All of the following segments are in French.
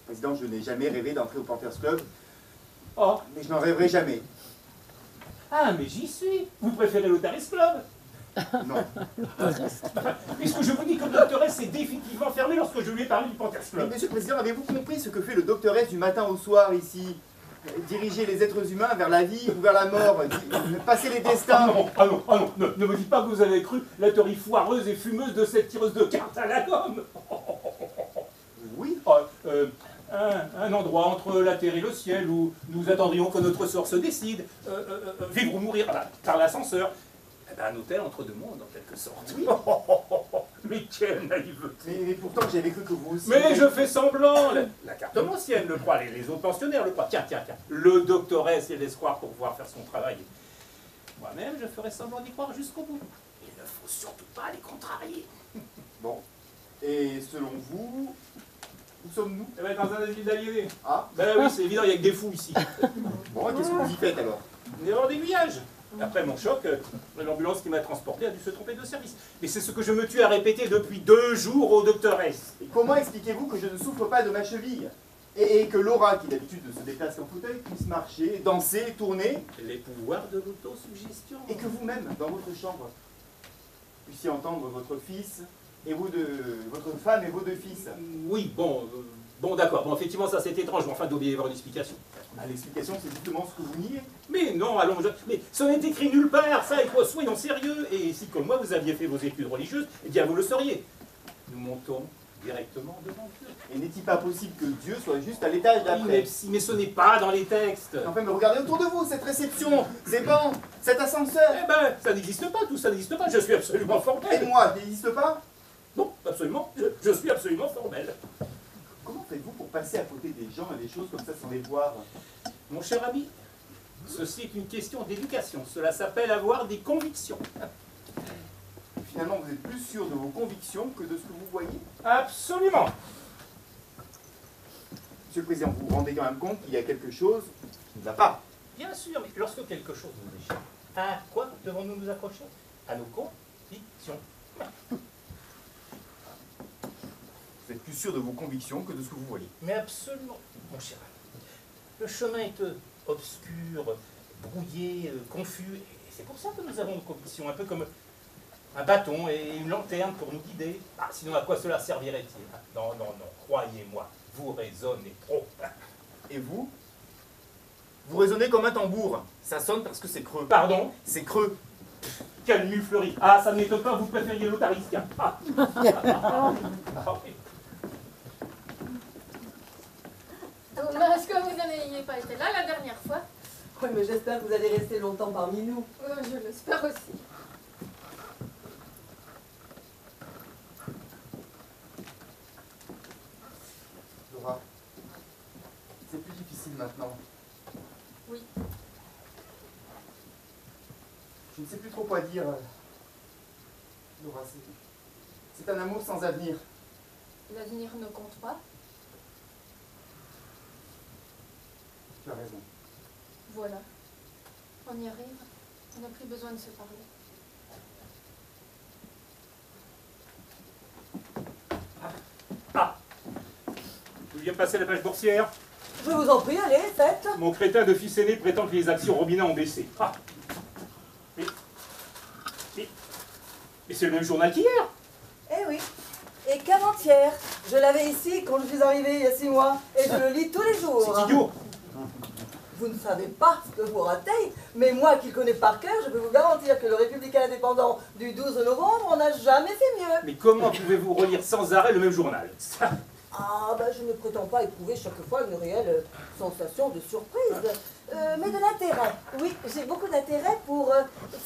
Président, je n'ai jamais rêvé d'entrer au Panthers Club, Oh, mais je n'en rêverai jamais. ah, mais j'y suis. Vous préférez l'Otaris Club? Non. Puisque je vous dis que le Dr S est définitivement fermé lorsque je lui ai parlé du Panthers Mais Club. Monsieur le Président, avez-vous compris ce que fait le Dr S du matin au soir ici? Diriger les êtres humains vers la vie ou vers la mort, passer les Ah destins. non, ah non, ah non, ne me dites pas que vous avez cru la théorie foireuse et fumeuse de cette tireuse de cartes à la gomme. Oui. Un endroit entre la terre et le ciel où nous attendrions que notre sort se décide, vivre ou mourir par l'ascenseur. Eh ben, un hôtel entre deux mondes, en quelque sorte. Oui. Mais quelle naïveté! Mais pourtant, j'avais cru que vous aussi... Mais je fais semblant! La carte ancienne le croit, les autres pensionnaires le croient. Tiens, le Dr S laisse croire pour pouvoir faire son travail. Moi-même, je ferai semblant d'y croire jusqu'au bout. Il ne faut surtout pas les contrarier. Bon. Et selon vous, où sommes-nous? Eh ben, dans un asile d'aliénés. Ah. Ben oui, c'est évident, il n'y a que des fous ici. Bon, qu'est-ce que vous y faites alors? Une erreur d'aiguillage. Après mon choc, l'ambulance qui m'a transporté a dû se tromper de service. Mais c'est ce que je me tue à répéter depuis 2 jours au Dr S. Et comment expliquez-vous que je ne souffre pas de ma cheville? Et que Laura, qui d'habitude ne se déplace qu'en fauteuil, puisse marcher, danser, tourner? Les pouvoirs de l'autosuggestion. Et que vous-même, dans votre chambre, puissiez entendre votre fils et votre femme et vos 2 fils? Oui, bon d'accord. Bon, effectivement, ça c'est étrange, mais enfin, il doit bien y avoir une explication. Ah, l'explication, c'est justement ce que vous niez. Mais non, allons, mais ce n'est écrit nulle part, ça, et quoi, soyons sérieux. Et si, comme moi, vous aviez fait vos études religieuses, eh bien, vous le sauriez. Nous montons directement devant Dieu. Et n'est-il pas possible que Dieu soit juste à l'étage d'après? Mais ce n'est pas dans les textes. Enfin, mais regardez autour de vous, cette réception, ces bancs, cet ascenseur. Eh ben, ça n'existe pas, tout ça n'existe pas. Je suis absolument Et formel. moi, n'existe pas? Non, absolument, je suis absolument formel. Comment faites-vous pour passer à côté des gens et des choses comme ça sans les voir? Mon cher ami, ceci est une question d'éducation. Cela s'appelle avoir des convictions. Finalement, vous êtes plus sûr de vos convictions que de ce que vous voyez? Absolument. Monsieur le Président, vous vous rendez quand même compte qu'il y a quelque chose qui ne va pas? Bien sûr, mais lorsque quelque chose nous échappe, à quoi devons-nous nous accrocher? À nos convictions. Vous êtes plus sûr de vos convictions que de ce que vous voyez? Mais absolument, mon cher ami. Le chemin est obscur, brouillé, confus, et c'est pour ça que nous avons nos convictions, un peu comme un bâton et une lanterne pour nous guider. Ah, sinon à quoi cela servirait-il? Non, croyez-moi, vous raisonnez trop. Et vous? Vous raisonnez comme un tambour. Ça sonne parce que c'est creux. Pardon? C'est creux. Quelle mule fleurie! Ah, ça ne m'étonne pas, vous préfériez l'Otaristia. Ah. Ah oui. Est-ce que vous n'ayez pas été là la dernière fois? Oui, mais j'espère que vous allez rester longtemps parmi nous. Je l'espère aussi. Laura, c'est plus difficile maintenant. Oui. Je ne sais plus trop quoi dire. Laura, c'est un amour sans avenir. L'avenir ne compte pas. Tu as raison. Voilà. On y arrive. On n'a plus besoin de se parler. Ah. Vous vient passer la page boursière? Je vous en prie, allez, faites. Mon crétin de fils aîné prétend que les actions Robinet ont baissé. Ah. Mais c'est le même journal qu'hier. Eh oui. Et qu'avant-hier, je l'avais ici quand je suis arrivée il y a 6 mois. Et je le lis tous les jours. C'est idiot. Vous ne savez pas ce que vous ratez, mais moi qui le connais par cœur, je peux vous garantir que le Républicain indépendant du 12 novembre, on n'a jamais fait mieux. Mais comment pouvez-vous relire sans arrêt le même journal? Ça. Ah, ben je ne prétends pas éprouver chaque fois une réelle sensation de surprise, mais de l'intérêt. Oui, j'ai beaucoup d'intérêt pour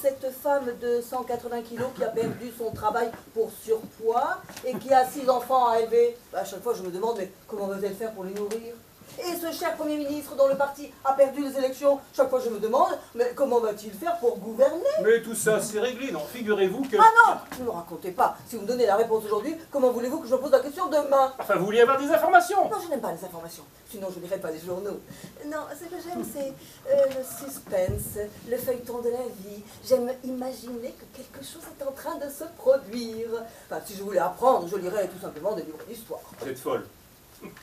cette femme de 180 kilos qui a perdu son travail pour surpoids et qui a 6 enfants à élever. Ben, à chaque fois, je me demande, mais comment va-t-elle faire pour les nourrir? Et ce cher Premier ministre dont le parti a perdu les élections, chaque fois je me demande, mais comment va-t-il faire pour gouverner? Mais tout ça, c'est réglé, non? Figurez-vous que... Ah non, ne me racontez pas. Si vous me donnez la réponse aujourd'hui, comment voulez-vous que je me pose la question demain? Enfin, vous vouliez avoir des informations? Non, je n'aime pas les informations. Sinon, je ne lirai pas les journaux. Non, ce que j'aime, c'est le suspense, le feuilleton de la vie. J'aime imaginer que quelque chose est en train de se produire. Enfin, si je voulais apprendre, je lirais tout simplement des livres d'histoire. Vous êtes folle.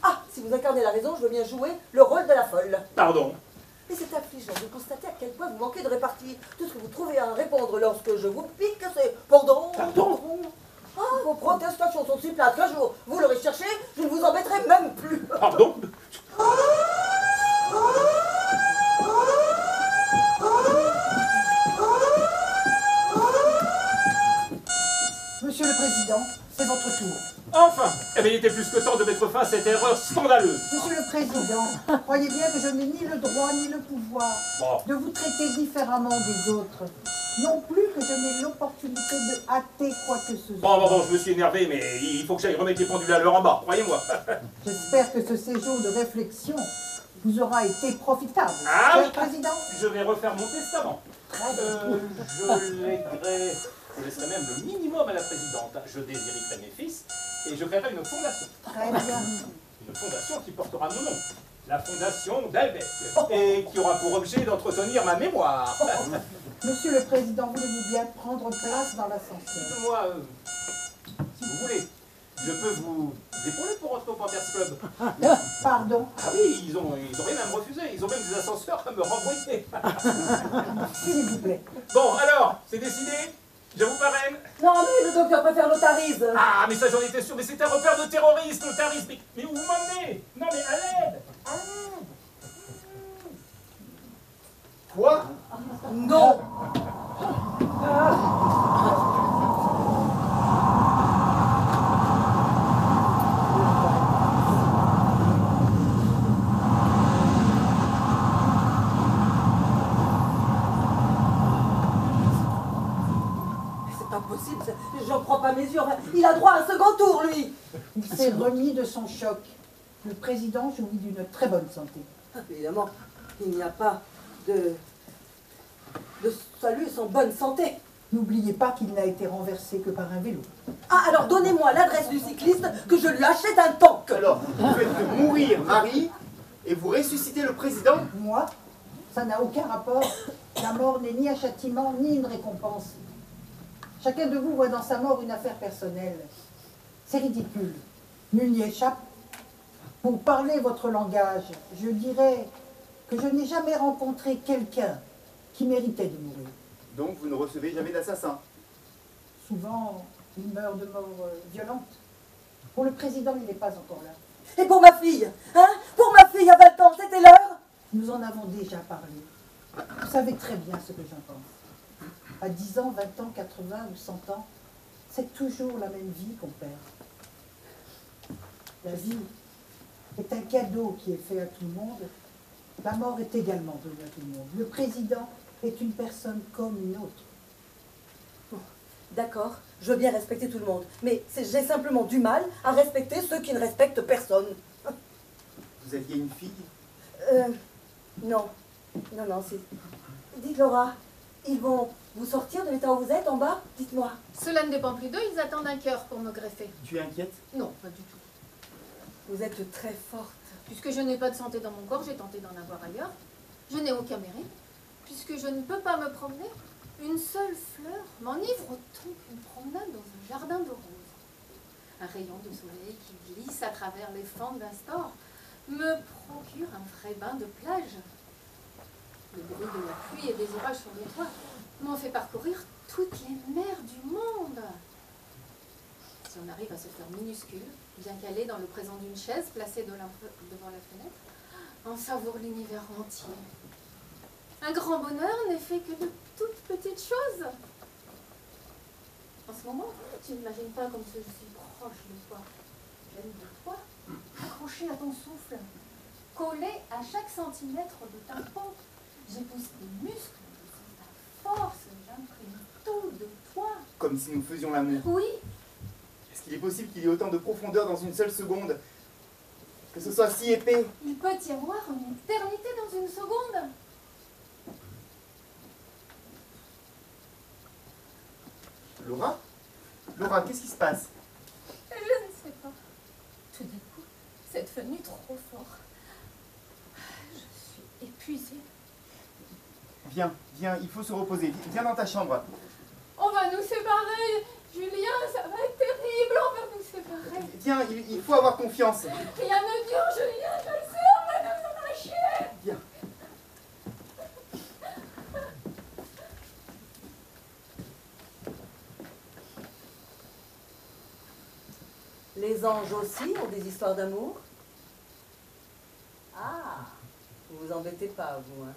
Ah, si vous incarnez la raison, je veux bien jouer le rôle de la folle. Pardon. Et c'est affligeant de constater à quel point vous manquez de répartie. Tout ce que vous trouvez à répondre lorsque je vous pique, c'est pardon. Pardon. Ah, vos protestations sont si plates qu'un jour, vous l'aurez cherché, je ne vous embêterai même plus. Pardon. Monsieur le Président, c'est votre tour. Enfin, eh bien, il était plus que temps de mettre fin à cette erreur scandaleuse. Monsieur le Président, croyez bien que je n'ai ni le droit ni le pouvoir Bon. de vous traiter différemment des autres. Non plus que je n'ai l'opportunité de hâter quoi que ce soit. Bon, je me suis énervé, mais il faut que j'aille remettre les pendules à l'heure en bas, croyez-moi. J'espère que ce séjour de réflexion vous aura été profitable. Ah Cher oui. Président, Je vais refaire mon testament. Je laisserai même le minimum à la présidente. Je déshériterai mes fils et je créerai une fondation. très bien. Une fondation qui portera mon nom. La fondation d'Albec. Et qui aura pour objet d'entretenir ma mémoire. Monsieur le Président, voulez-vous bien prendre place dans l'ascenseur? Dites-moi, si vous voulez, je peux vous épauler pour rentrer au Pampers Club. Pardon? Ah oui, ils ont rien à me refuser. Ils ont même des ascenseurs à me renvoyer. S'il vous plaît. Bon, alors, c'est décidé? Je vous parraine? Non, mais le docteur préfère l'otarise. Ah, mais ça j'en étais sûr, mais c'est un repère de terroristes, l'otarisme. Mais où vous m'emmenez? Non, mais à l'aide! À l'aide! Quoi? Non. C'est pas possible, j'en crois pas mes yeux. Enfin, il a droit à un second tour, lui. Il s'est remis de son choc. Le Président jouit d'une très bonne santé. Évidemment, il n'y a pas de salut sans bonne santé. N'oubliez pas qu'il n'a été renversé que par un vélo. Ah, alors donnez-moi l'adresse du cycliste que je lui achète un tank. Alors, vous faites mourir Marie et vous ressuscitez le président? Moi, ça n'a aucun rapport. La mort n'est ni un châtiment, ni une récompense. Chacun de vous voit dans sa mort une affaire personnelle. C'est ridicule. Nul n'y échappe. Pour parler votre langage, je dirais que je n'ai jamais rencontré quelqu'un qui méritait de mourir. Donc vous ne recevez jamais d'assassin? Souvent, il meurt de mort violente. Pour le président, il n'est pas encore là. Et pour ma fille, hein? Pour ma fille à 20 ans, c'était l'heure? Nous en avons déjà parlé. Vous savez très bien ce que j'en pense. À 10 ans, 20 ans, 80 ou 100 ans, c'est toujours la même vie qu'on perd. La vie est un cadeau qui est fait à tout le monde. La mort est également donnée à tout le monde. Le président est une personne comme une autre. D'accord, je veux bien respecter tout le monde, mais j'ai simplement du mal à respecter ceux qui ne respectent personne. Vous aviez une fille? Non, c'est... Dites Laura, ils vont vous sortir de l'état où vous êtes en bas? Dites-moi. Cela ne dépend plus d'eux, ils attendent un cœur pour me greffer. Tu es inquiète? Non, pas du tout. Vous êtes très forte. Puisque je n'ai pas de santé dans mon corps, j'ai tenté d'en avoir ailleurs. Je n'ai aucun mérite. Puisque je ne peux pas me promener, une seule fleur m'enivre autant qu'une promenade dans un jardin de roses. Un rayon de soleil qui glisse à travers les fentes d'un store me procure un frais bain de plage. Le bruit de la pluie et des orages sur les toits m'en fait parcourir toutes les mers du monde. Si on arrive à se faire minuscule, bien calé dans le présent d'une chaise placée devant la fenêtre, on savoure l'univers entier. Un grand bonheur n'est fait que de toutes petites choses. En ce moment, tu n'imagines pas comme je suis proche de toi. J'aime de toi, accroché à ton souffle, collé à chaque centimètre de ta peau. J'épouse tes muscles, je sens ta force, j'imprime tout de toi. Comme si nous faisions l'amour. Oui, Est-ce qu'il est possible qu'il y ait autant de profondeur dans une seule seconde? Que ce soit si épais? il peut y avoir une éternité dans une seconde. Laura? Laura, qu'est-ce qui se passe? Je ne sais pas. Tout d'un coup, c'est devenu trop fort. Je suis épuisée. Viens, il faut se reposer. Viens dans ta chambre. On va nous séparer. Julien, ça va être terrible. On va nous séparer. Arrête. Viens, il faut avoir confiance. Rien ne dure, Julien, je le sais, on va nous arracher. Viens. Les anges aussi ont des histoires d'amour? Ah, vous vous embêtez pas, vous, hein.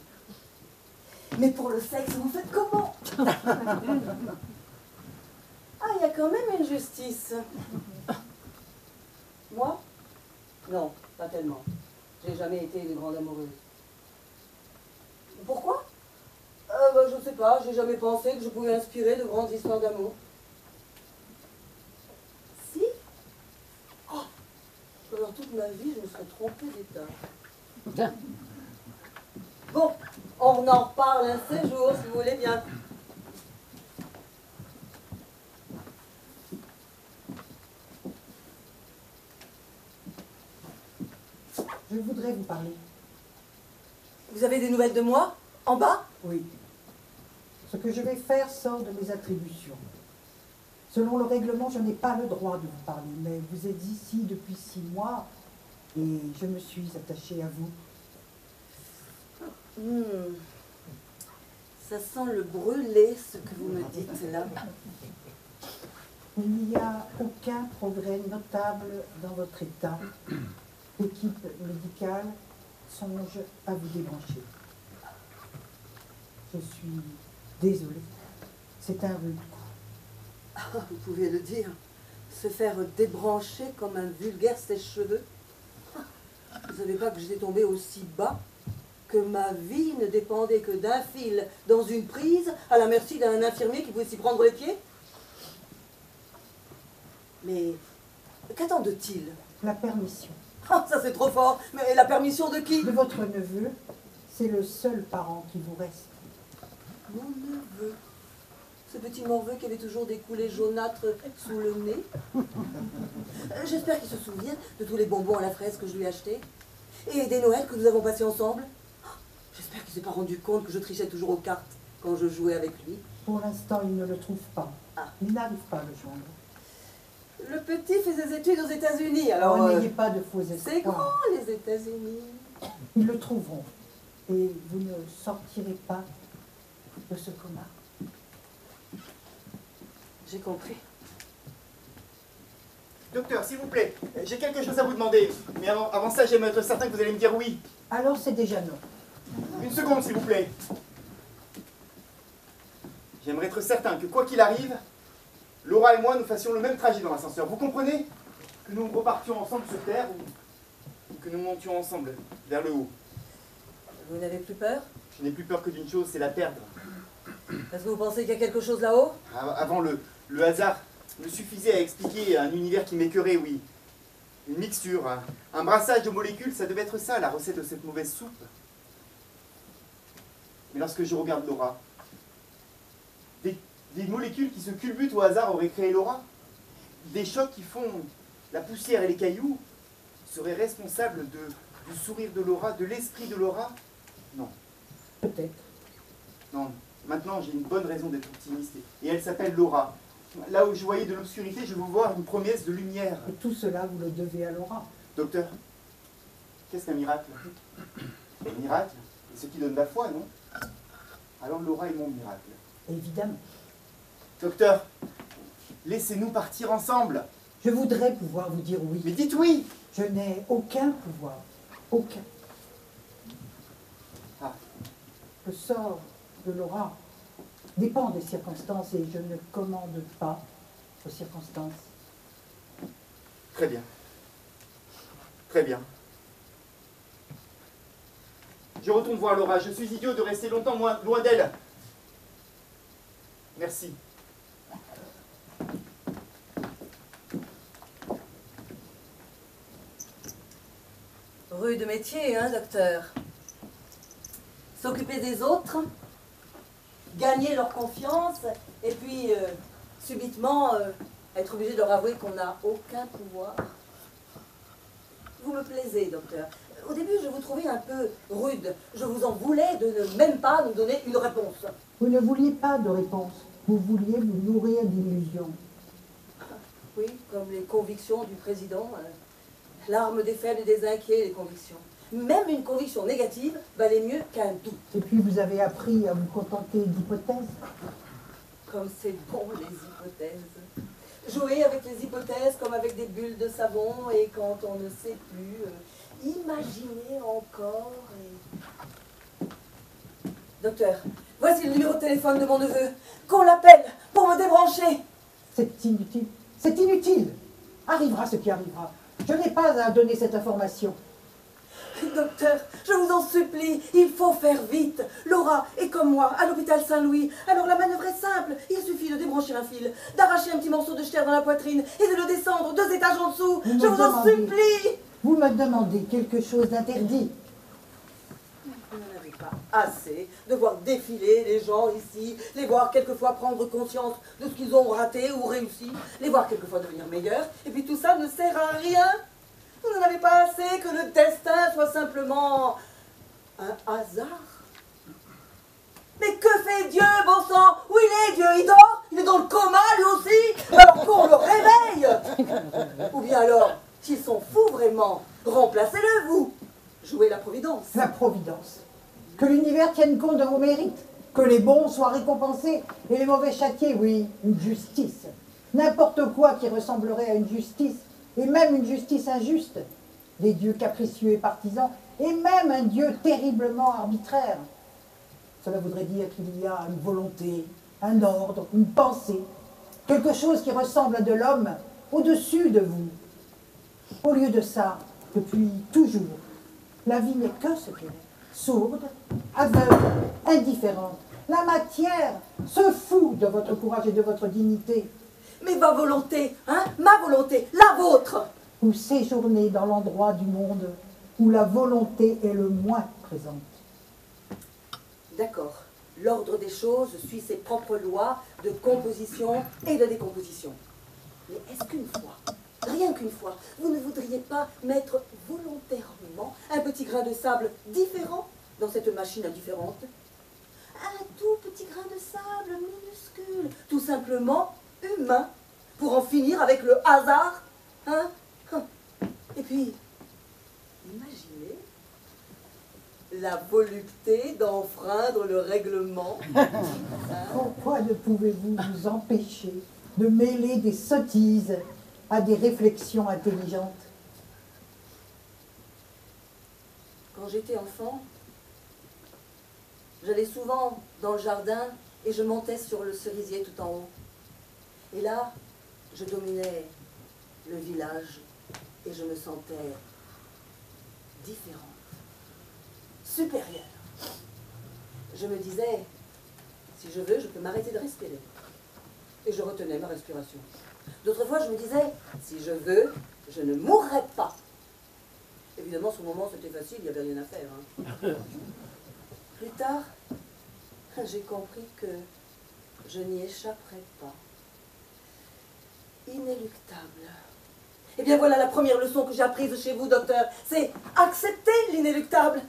Mais pour le sexe, vous faites comment? Ah, il y a quand même une justice. Moi? Non, pas tellement. J'ai jamais été une grande amoureuse. Pourquoi? Je sais pas, j'ai jamais pensé que je pouvais inspirer de grandes histoires d'amour. Si? Oh, alors toute ma vie, je me serais trompée d'état. Bon, on en reparle un de ces jours, si vous voulez bien. Je voudrais vous parler. Vous avez des nouvelles de moi? En bas? Oui. Ce que je vais faire sort de mes attributions. Selon le règlement, je n'ai pas le droit de vous parler, mais vous êtes ici depuis 6 mois et je me suis attachée à vous. Ça sent le brûlé, ce que vous me dites là. Il n'y a aucun progrès notable dans votre état. L'équipe médicale songe à vous débrancher. Je suis désolée. C'est un rude coup. Ah, vous pouvez le dire. Se faire débrancher comme un vulgaire sèche-cheveux. Vous savez pas que j'étais tombée aussi bas, que ma vie ne dépendait que d'un fil dans une prise à la merci d'un infirmier qui pouvait s'y prendre les pieds? Mais qu'attendent-ils? La permission. Ah, ça c'est trop fort. Mais la permission de qui? De votre neveu, c'est le seul parent qui vous reste. Mon neveu. Ce petit morveux qui avait toujours des coulées jaunâtres sous le nez. J'espère qu'il se souvient de tous les bonbons à la fraise que je lui ai achetés. Et des Noëls que nous avons passés ensemble. J'espère qu'il ne s'est pas rendu compte que je trichais toujours aux cartes quand je jouais avec lui. Pour l'instant, il ne le trouve pas. Il n'arrive pas à le joindre. Le petit fait ses études aux États-Unis, alors... N'ayez pas de faux espoirs. C'est grand, les États-Unis. Ils le trouveront. Et vous ne sortirez pas de ce coma. J'ai compris. Docteur, s'il vous plaît, j'ai quelque chose à vous demander. Mais avant ça, j'aimerais être certain que vous allez me dire oui. Alors c'est déjà non. Une seconde, s'il vous plaît. J'aimerais être certain que quoi qu'il arrive, Laura et moi, nous fassions le même trajet dans l'ascenseur. Vous comprenez? Que nous repartions ensemble sur Terre ou que nous montions ensemble vers le haut. Vous n'avez plus peur? Je n'ai plus peur que d'une chose, c'est la perdre. Parce que vous pensez qu'il y a quelque chose là-haut? Avant, le hasard me suffisait à expliquer un univers qui m'écœurait, oui. Une mixture, un brassage de molécules, ça devait être ça, la recette de cette mauvaise soupe. Mais lorsque je regarde Laura, des molécules qui se culbutent au hasard auraient créé Laura. Des chocs qui font la poussière et les cailloux seraient responsables du sourire de Laura, de l'esprit de Laura. Non. Peut-être. Non. Maintenant, j'ai une bonne raison d'être optimiste. Et elle s'appelle Laura. Là où je voyais de l'obscurité, je veux voir une promesse de lumière. Et tout cela, vous le devez à Laura. Docteur, qu'est-ce qu'un miracle? Un miracle, c'est ce qui donne la foi, non? Alors Laura est mon miracle. Évidemment. Docteur, laissez-nous partir ensemble. Je voudrais pouvoir vous dire oui. Mais dites oui. Je n'ai aucun pouvoir. Aucun. Ah. Le sort de Laura dépend des circonstances et je ne commande pas aux circonstances. Très bien. Très bien. Je retourne voir Laura. Je suis idiot de rester longtemps loin d'elle. Merci. Rude métier, hein, docteur? S'occuper des autres, gagner leur confiance, et puis, subitement, être obligé de leur avouer qu'on n'a aucun pouvoir. Vous me plaisez, docteur. Au début, je vous trouvais un peu rude. Je vous en voulais de ne même pas nous donner une réponse. Vous ne vouliez pas de réponse. Vous vouliez vous nourrir d'illusions. Oui, comme les convictions du président. L'arme des faibles et des inquiets, les convictions. Même une conviction négative valait mieux qu'un doute. Et puis vous avez appris à vous contenter d'hypothèses. Comme c'est bon, les hypothèses. Jouer avec les hypothèses comme avec des bulles de savon, et quand on ne sait plus, imaginer encore et... Docteur, voici le numéro de téléphone de mon neveu. Qu'on l'appelle pour me débrancher. C'est inutile. C'est inutile. Arrivera ce qui arrivera. Je n'ai pas à donner cette information. Docteur, je vous en supplie, il faut faire vite. Laura est comme moi, à l'hôpital Saint-Louis. Alors la manœuvre est simple. Il suffit de débrancher un fil, d'arracher un petit morceau de chair dans la poitrine et de le descendre 2 étages en dessous. Je vous en supplie. Vous me demandez quelque chose d'interdit. Vous n'en avez pas assez de voir défiler les gens ici, les voir quelquefois prendre conscience de ce qu'ils ont raté ou réussi, les voir quelquefois devenir meilleurs, et puis tout ça ne sert à rien. Vous n'en avez pas assez que le destin soit simplement un hasard. Mais que fait Dieu, bon sang? Où il est, Dieu? Il dort? Il est dans le coma, lui aussi? Alors qu'on le réveille? Ou bien alors, s'ils sont fous vraiment, remplacez-le, vous. Jouez la providence. La providence. Que l'univers tienne compte de vos mérites. Que les bons soient récompensés et les mauvais châtiés, oui, une justice. N'importe quoi qui ressemblerait à une justice, et même une justice injuste. Des dieux capricieux et partisans, et même un Dieu terriblement arbitraire. Cela voudrait dire qu'il y a une volonté, un ordre, une pensée, quelque chose qui ressemble à de l'homme au-dessus de vous. Au lieu de ça, depuis toujours, la vie n'est que ce qu'elle est, sourde, aveugle, indifférente. La matière se fout de votre courage et de votre dignité. Mais ma volonté, hein, ma volonté, la vôtre. Vous séjournez dans l'endroit du monde où la volonté est le moins présente. D'accord. L'ordre des choses suit ses propres lois de composition et de décomposition. Mais est-ce qu'une fois, rien qu'une fois, vous ne voudriez pas mettre volontairement un petit grain de sable différent dans cette machine indifférente? Un tout petit grain de sable minuscule, tout simplement humain, pour en finir avec le hasard, hein? Et puis, imaginez la volupté d'enfreindre le règlement. Pourquoi ne pouvez-vous vous empêcher de mêler des sottises à des réflexions intelligentes? Quand j'étais enfant, j'allais souvent dans le jardin et je montais sur le cerisier tout en haut. Et là, je dominais le village et je me sentais différente, supérieure. Je me disais, si je veux, je peux m'arrêter de respirer. Et je retenais ma respiration. D'autres fois, je me disais, si je veux, je ne mourrai pas. Évidemment, sur le moment, c'était facile, il n'y avait rien à faire. Hein. Plus tard, j'ai compris que je n'y échapperai pas. Inéluctable. Eh bien voilà la première leçon que j'ai apprise chez vous, docteur. C'est accepter l'inéluctable.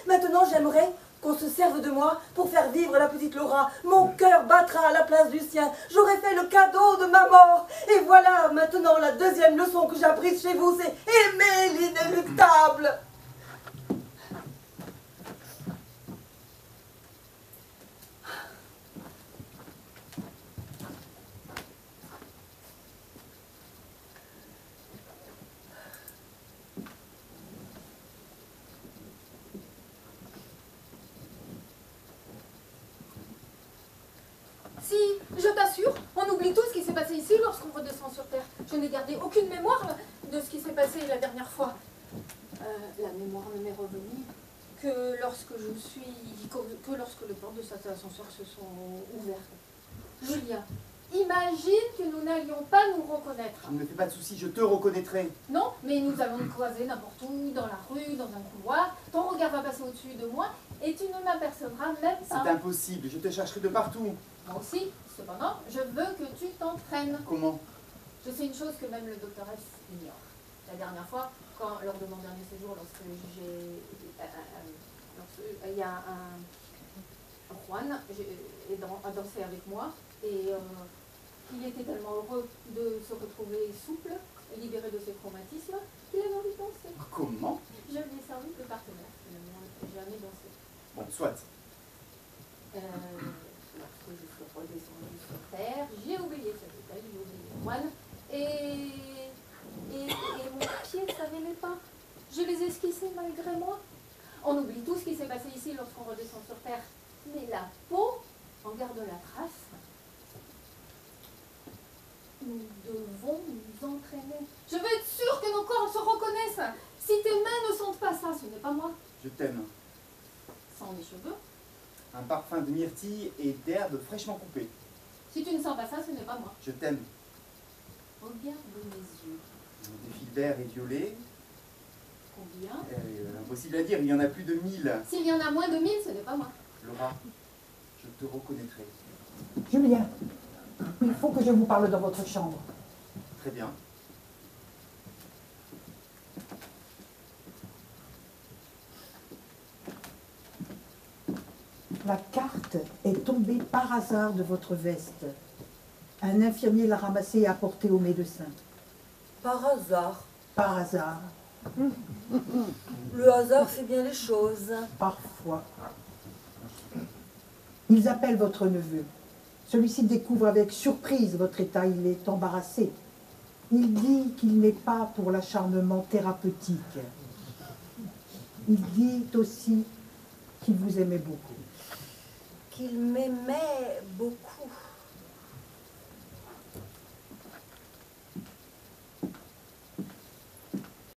Maintenant, j'aimerais qu'on se serve de moi pour faire vivre la petite Laura. Mon cœur battra à la place du sien. J'aurais fait le cadeau de ma mort. Et voilà maintenant la deuxième leçon que j'ai apprise chez vous, c'est aimer l'inéluctable. Si, je t'assure, on oublie tout ce qui s'est passé ici lorsqu'on redescend sur Terre. Je n'ai gardé aucune mémoire de ce qui s'est passé la dernière fois. La mémoire ne m'est revenue que lorsque lorsque les portes de cet ascenseur se sont ouvertes. Julia, imagine que nous n'allions pas nous reconnaître. Ne me fais pas de soucis, je te reconnaîtrai. Non, mais nous allons nous croiser n'importe où, dans la rue, dans un couloir. Ton regard va passer au-dessus de moi et tu ne m'apercevras même pas. C'est impossible, je te chercherai de partout. Moi aussi, cependant, je veux que tu t'entraînes. Comment? Je sais une chose que même le docteur S ignore. La dernière fois, lors de mon dernier séjour, lorsque il y a un Juan a dansé avec moi et Il était tellement heureux de se retrouver souple, libéré de ses traumatismes, qu'il avait envie de danser. Comment? Je lui ai servi de partenaire, finalement, il n'a jamais dansé. Bon, soit. Lorsque je suis redescendue sur terre, j'ai oublié ce détail, j'ai oublié les moines, et mon pied ne s'arrivait pas. Je les esquissais malgré moi. On oublie tout ce qui s'est passé ici lorsqu'on redescend sur terre. Mais la peau en garde la trace. Nous devons nous entraîner. Je veux être sûre que nos corps se reconnaissent. Si tes mains ne sentent pas ça, ce n'est pas moi. Je t'aime. Sans mes cheveux. Un parfum de myrtille et d'herbes fraîchement coupées. Si tu ne sens pas ça, ce n'est pas moi. Je t'aime. Regarde mes yeux. Des fils verts et violets. Combien? Impossible à dire, il y en a plus de 1000. S'il y en a moins de 1000, ce n'est pas moi. Laura, je te reconnaîtrai. Julien, il faut que je vous parle dans votre chambre. Très bien. La carte est tombée par hasard de votre veste. Un infirmier l'a ramassée et apportée au médecin. Par hasard. Par hasard, Le hasard fait bien les choses. parfois. Ils appellent votre neveu. Celui-ci découvre avec surprise votre état, il est embarrassé. Il dit qu'il n'est pas pour l'acharnement thérapeutique. Il dit aussi qu'il vous aimait beaucoup. Qu'il m'aimait beaucoup.